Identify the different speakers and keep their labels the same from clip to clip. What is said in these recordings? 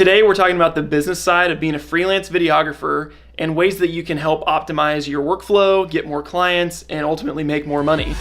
Speaker 1: Today we're talking about the business side of being a freelance videographer and ways that you can help optimize your workflow, get more clients, and ultimately make more money.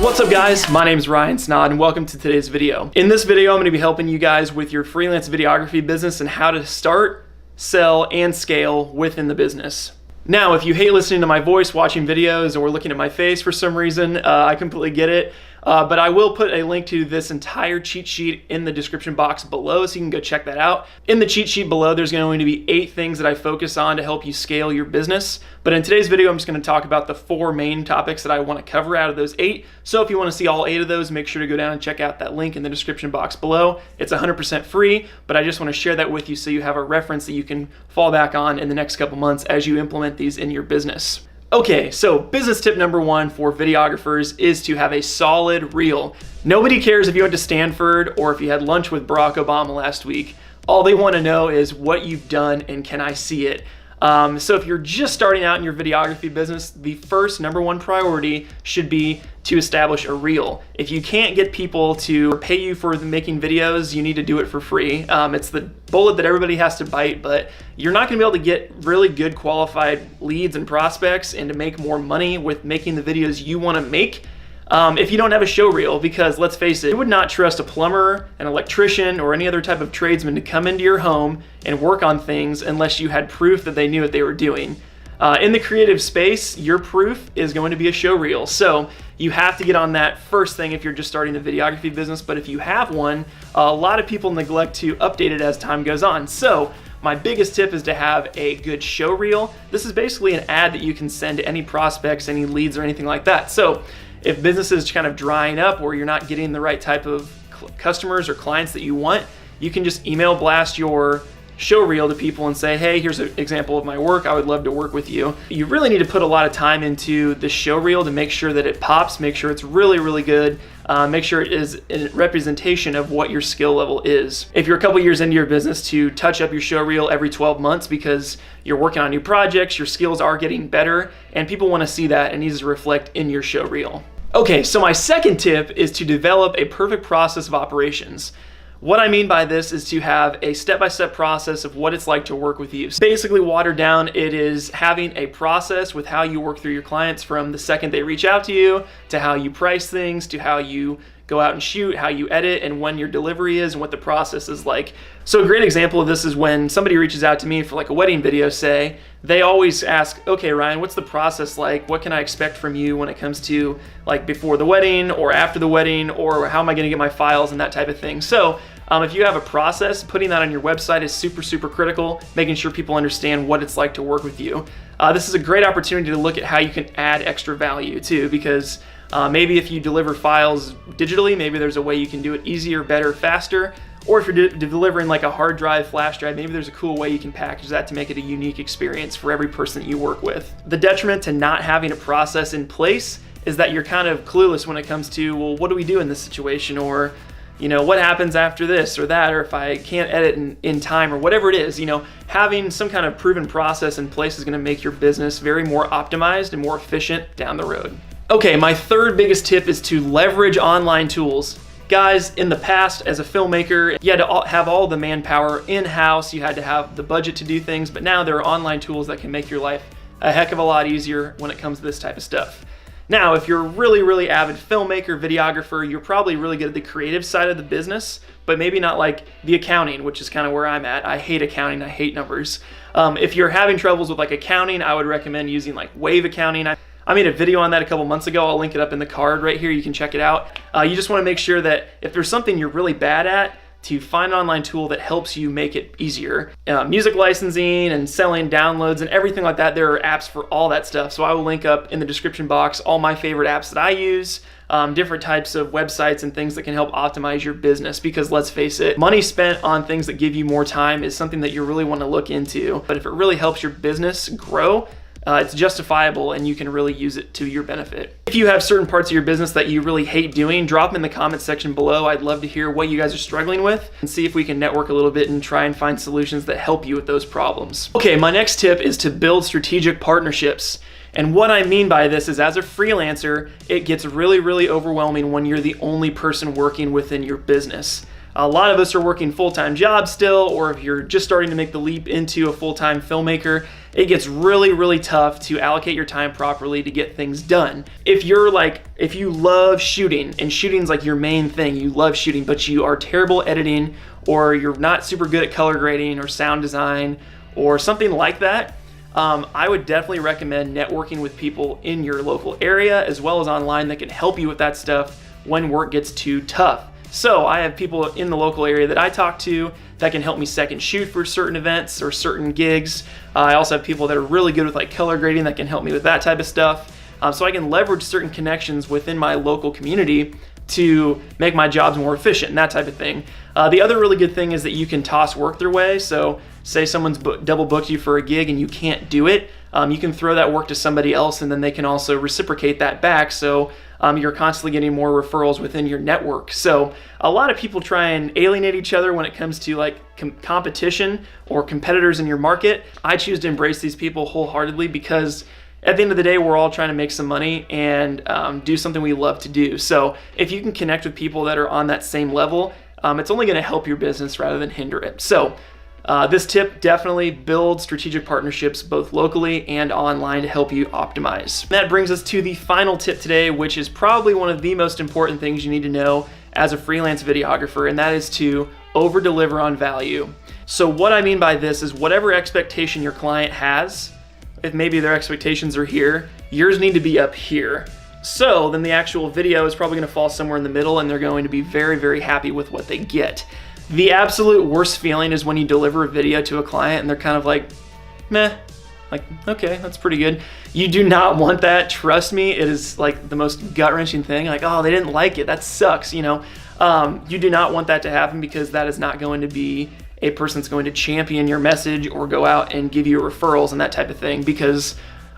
Speaker 1: What's up guys, my name is Ryan Snaadt and welcome to today's video. In this video I'm going to be helping you guys with your freelance videography business and how to start, sell, and scale within the business. Now, if you hate listening to my voice, watching videos, or looking at my face for some reason, I completely get it. But I will put a link to this entire cheat sheet in the description box below, so you can go check that out. In the cheat sheet below, there's going to be 8 things that I focus on to help you scale your business. But in today's video, I'm just going to talk about the 4 main topics that I want to cover out of those 8. So if you want to see all 8 of those, make sure to go down and check out that link in the description box below. It's 100% free, but I just want to share that with you so you have a reference that you can fall back on in the next couple months as you implement these in your business. Okay, so business tip number 1 for videographers is to have a solid reel. Nobody cares if you went to Stanford or if you had lunch with Barack Obama last week. All they want to know is what you've done and can I see it? So if you're just starting out in your videography business, the first number 1 priority should be to establish a reel. If you can't get people to pay you for making videos, you need to do it for free. It's the bullet that everybody has to bite, but you're not gonna be able to get really good qualified leads and prospects and to make more money with making the videos you wanna make if you don't have a show reel, because let's face it, you would not trust a plumber, an electrician, or any other type of tradesman to come into your home and work on things unless you had proof that they knew what they were doing. In the creative space, your proof is going to be a show reel. So you have to get on that first thing if you're just starting the videography business, but if you have one, a lot of people neglect to update it as time goes on. So my biggest tip is to have a good show reel. This is basically an ad that you can send to any prospects, any leads, or anything like that. So if business is kind of drying up or you're not getting the right type of customers or clients that you want, you can just email blast your show reel to people and say, hey, here's an example of my work. I would love to work with you. You really need to put a lot of time into the show reel to make sure that it pops, make sure it's really, really good, make sure it is a representation of what your skill level is. If you're a couple years into your business, to touch up your show reel every 12 months because you're working on new projects, your skills are getting better, and people want to see that and needs to reflect in your show reel. Okay, so my second tip is to develop a perfect process of operations. What I mean by this is to have a step-by-step process of what it's like to work with you. So basically, watered down, it is having a process with how you work through your clients from the second they reach out to you, to how you price things, to how you go out and shoot, how you edit, and when your delivery is, and what the process is like. So a great example of this is when somebody reaches out to me for like a wedding video, say, they always ask, okay, Ryan, what's the process like? What can I expect from you when it comes to like before the wedding or after the wedding, or how am I gonna get my files and that type of thing? So if you have a process, putting that on your website is super, super critical, making sure people understand what it's like to work with you. This is a great opportunity to look at how you can add extra value too, because maybe if you deliver files digitally, maybe there's a way you can do it easier, better, faster. Or if you're delivering like a hard drive, flash drive, maybe there's a cool way you can package that to make it a unique experience for every person that you work with. The detriment to not having a process in place is that you're kind of clueless when it comes to, well, what do we do in this situation? Or, you know, what happens after this or that, or if I can't edit in time or whatever it is, you know, having some kind of proven process in place is gonna make your business very more optimized and more efficient down the road. Okay, my third biggest tip is to leverage online tools. Guys, in the past, as a filmmaker, you had to have all the manpower in-house, you had to have the budget to do things, but now there are online tools that can make your life a heck of a lot easier when it comes to this type of stuff. Now, if you're a really, really avid filmmaker, videographer, you're probably really good at the creative side of the business, but maybe not like the accounting, which is kind of where I'm at. I hate accounting, I hate numbers. If you're having troubles with like accounting, I would recommend using like Wave Accounting. I made a video on that a couple months ago. I'll link it up in the card right here. You can check it out. You just want to make sure that if there's something you're really bad at, to find an online tool that helps you make it easier. Music licensing and selling downloads and everything like that, there are apps for all that stuff. So I will link up in the description box all my favorite apps that I use, different types of websites and things that can help optimize your business, because let's face it, money spent on things that give you more time is something that you really want to look into. But if it really helps your business grow, it's justifiable and you can really use it to your benefit. If you have certain parts of your business that you really hate doing, drop them in the comment section below. I'd love to hear what you guys are struggling with and see if we can network a little bit and try and find solutions that help you with those problems. Okay, my next tip is to build strategic partnerships. And what I mean by this is, as a freelancer, it gets really overwhelming when you're the only person working within your business. A lot of us are working full-time jobs still, or if you're just starting to make the leap into a full-time filmmaker, it gets really tough to allocate your time properly to get things done. If you love shooting, and shooting's like your main thing, you love shooting, but you are terrible editing, or you're not super good at color grading or sound design, or something like that, I would definitely recommend networking with people in your local area as well as online that can help you with that stuff when work gets too tough. So I have people in the local area that I talk to that can help me second shoot for certain events or certain gigs. I also have people that are really good with like color grading that can help me with that type of stuff. So I can leverage certain connections within my local community to make my jobs more efficient and that type of thing. The other really good thing is that you can toss work their way. So say someone's double booked you for a gig and you can't do it, you can throw that work to somebody else and then they can also reciprocate that back. So you're constantly getting more referrals within your network. So a lot of people try and alienate each other when it comes to like competition or competitors in your market. I choose to embrace these people wholeheartedly because at the end of the day, we're all trying to make some money and do something we love to do. So if you can connect with people that are on that same level, it's only gonna help your business rather than hinder it. So this tip, definitely build strategic partnerships both locally and online to help you optimize. That brings us to the final tip today, which is probably one of the most important things you need to know as a freelance videographer, and that is to over-deliver on value. So what I mean by this is whatever expectation your client has, if maybe their expectations are here, yours need to be up here. So then the actual video is probably gonna fall somewhere in the middle and they're going to be very happy with what they get. The absolute worst feeling is when you deliver a video to a client and they're kind of like, meh, like, okay, that's pretty good. You do not want that, trust me. It is like the most gut-wrenching thing, like, oh, they didn't like it, that sucks, you know? You do not want that to happen because that is not going to be a person that's going to champion your message or go out and give you referrals and that type of thing, because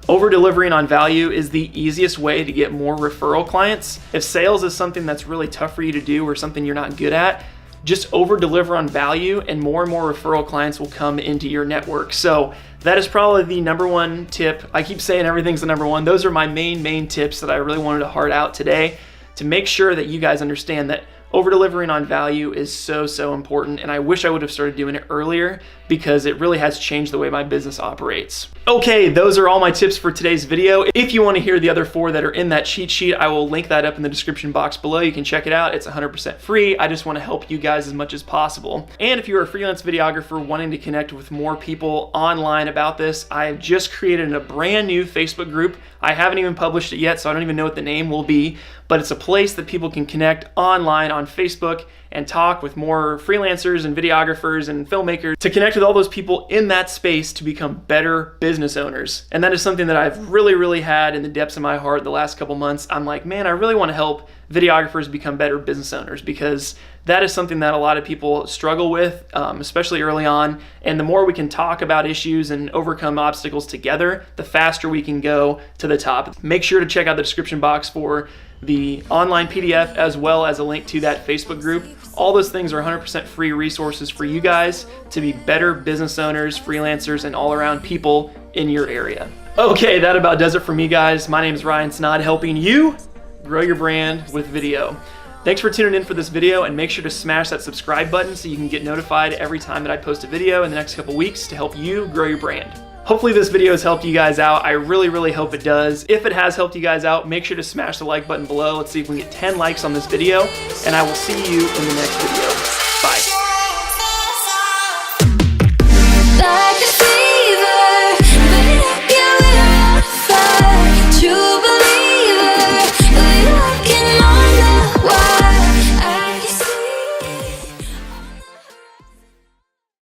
Speaker 1: over-delivering on value is the easiest way to get more referral clients. If sales is something that's really tough for you to do or something you're not good at, just over-deliver on value and more referral clients will come into your network. So that is probably the number one tip. I keep saying everything's the number one. Those are my main tips that I really wanted to heart out today to make sure that you guys understand that over-delivering on value is so important, and I wish I would have started doing it earlier because it really has changed the way my business operates. Okay, those are all my tips for today's video. If you want to hear the other 4 that are in that cheat sheet, I will link that up in the description box below. You can check it out. It's 100% free. I just want to help you guys as much as possible. And if you're a freelance videographer wanting to connect with more people online about this, I have just created a brand new Facebook group. I haven't even published it yet, so I don't even know what the name will be, but it's a place that people can connect online on Facebook and talk with more freelancers and videographers and filmmakers to connect with all those people in that space to become better business owners. And that is something that I've really had in the depths of my heart the last couple months. I'm like, man, I really want to help videographers become better business owners because that is something that a lot of people struggle with, especially early on. And the more we can talk about issues and overcome obstacles together, the faster we can go to the top. Make sure to check out the description box for the online PDF as well as a link to that Facebook group. All those things are 100% free resources for you guys to be better business owners, freelancers, and all around people in your area. Okay, that about does it for me, guys. My name is Ryan Snaadt, helping you grow your brand with video. Thanks for tuning in for this video, and make sure to smash that subscribe button so you can get notified every time that I post a video in the next couple weeks to help you grow your brand. Hopefully this video has helped you guys out. I really hope it does. If it has helped you guys out, make sure to smash the like button below. Let's see if we can get 10 likes on this video, and I will see you in the next video. Bye.